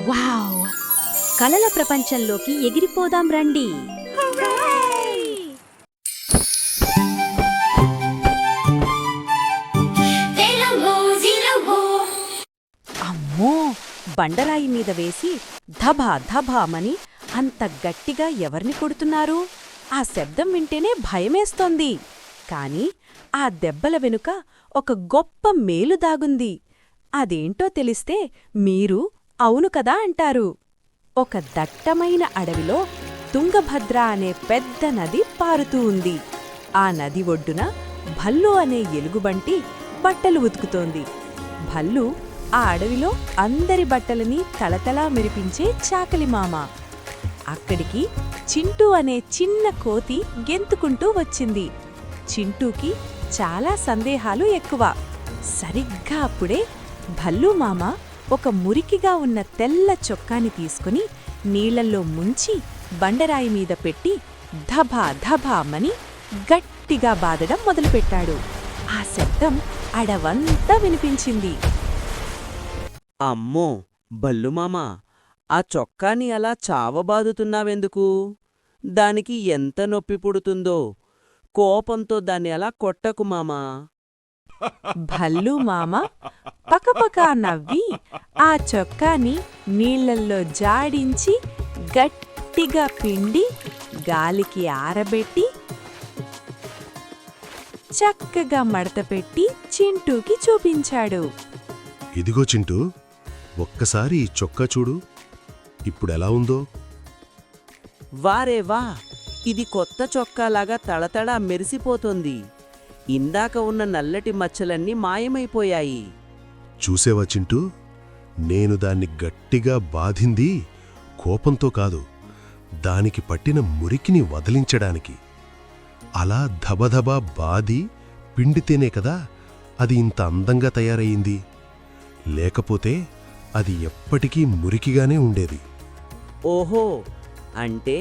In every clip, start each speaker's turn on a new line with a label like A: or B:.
A: Wow! కలల ప్రపంచంలోకి ఎగిరిపోదాం రండి. అమ్మో! బండరాయి మీద వేసి ధభా ధభామని అంత గట్టిగా ఎవర్ని కొడుతున్నారు? ఆ శబ్దం వింటేనే భయమేస్తోంది. కాని ఆ దెబ్బల వెనుక ఒక గొప్ప మేలు దాగుంది. అదేంటో తెలిస్తే మీరు అవును కదా అంటారు. ఒక దట్టమైన అడవిలో తుంగభద్ర అనే పెద్ద నది పారుతూ ఉంది. ఆ నది ఒడ్డున భల్లు అనే ఎలుగుబంటి బట్టలు ఉతుకుతోంది. భల్లు ఆ అడవిలో అందరి బట్టలని తళతళా మెరిపించే చాకలిమామ. అక్కడికి చింటూ అనే చిన్న కోతి గెంతుకుంటూ వచ్చింది. చింటూకి చాలా సందేహాలు ఎక్కువ. సరిగ్గా అప్పుడే భల్లూమామ ఒక మురికిగా ఉన్న తెల్ల చొక్కాని తీసుకుని నీళ్లల్లో ముంచి బండరాయి మీద పెట్టి ధభా ధభామని గట్టిగా బాదడం మొదలుపెట్టాడు. ఆ శబ్దం అడవంతా వినిపించింది.
B: అమ్మో బల్లుమామా, ఆ చొక్కాని అలా చావబాదుతున్నావెందుకు? దానికి ఎంత నొప్పి పుడుతుందో. కోపంతో దాన్ని అలా కొట్టకు మామా.
A: భల్లూమామ పకపకా నవ్వి ఆ చొక్కాని నీళ్లల్లో జాడించి గట్టిగా పిండి గాలికి ఆరబెట్టి చక్కగా మడతపెట్టి చింటూకి చూపించాడు.
C: ఇదిగో చింటూ, ఒక్కసారి ఈ చొక్కా చూడు, ఇప్పుడెలా ఉందో.
B: వారే వా! ఇది కొత్త చొక్కాలాగా తళతళ మెరిసిపోతోంది. ఇందాక ఉన్న నల్లటి మచ్చలన్నీ మాయమైపోయాయి.
C: చూసేవా చింటూ, నేను దాన్ని గట్టిగా బాధింది కోపంతో కాదు, దానికి పట్టిన మురికిని వదిలించడానికి. అలా ధబధబా బాది పిండితేనే కదా అది ఇంత అందంగా తయారయ్యింది. లేకపోతే అది ఎప్పటికీ మురికిగానే ఉండేది.
B: ఓహో, అంటే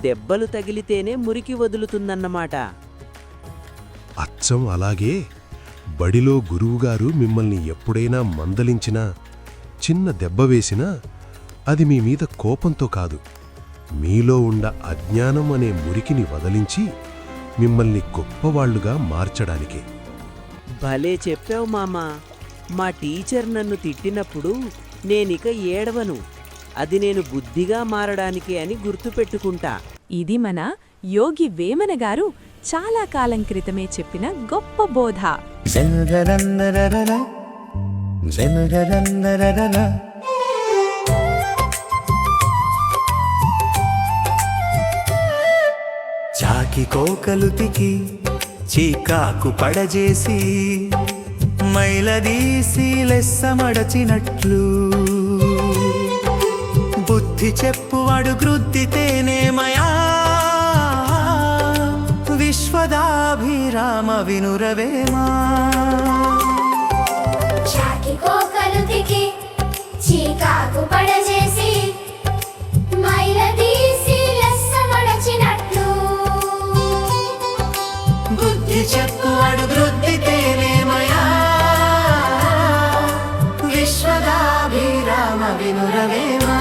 B: దెబ్బలు తగిలితేనే మురికి వదులుతుందన్నమాట.
C: అచ్చం అలాగే బడిలో గురువుగారు మిమ్మల్ని ఎప్పుడైనా మందలించినా, చిన్న దెబ్బ వేసినా అది మీ మీద కోపంతో కాదు, మీలో ఉండ అజ్ఞానం అనే మురికిని వదిలించి మిమ్మల్ని గొప్పవాళ్లుగా మార్చడానికే.
B: భలే చెప్పావు మామా. మా టీచర్ నన్ను తిట్టినప్పుడు నేనిక ఏడవను. అది నేను బుద్ధిగా మారడానికే అని గుర్తుపెట్టుకుంటా.
A: ఇది మన యోగి వేమన గారు చాలా కాలం క్రితమే చెప్పిన గొప్ప బోధ.
D: చాకి కోకలుతికి చీకాకు పడజేసి మైలదీసి లెస్స మడచినట్లు బుద్ధి చెప్పువాడు గృద్దితేనేమయా విశ్వదాభిరామ వినురవేమా.
E: చాకి కోకలుతికి చీకాకు పడజేసి మైలదీసి లెస్స మడచినట్లు
D: బుద్ధి చెప్పువాడు గృద్దితేనేమయా విశ్వదాభిరామ వినురవేమా.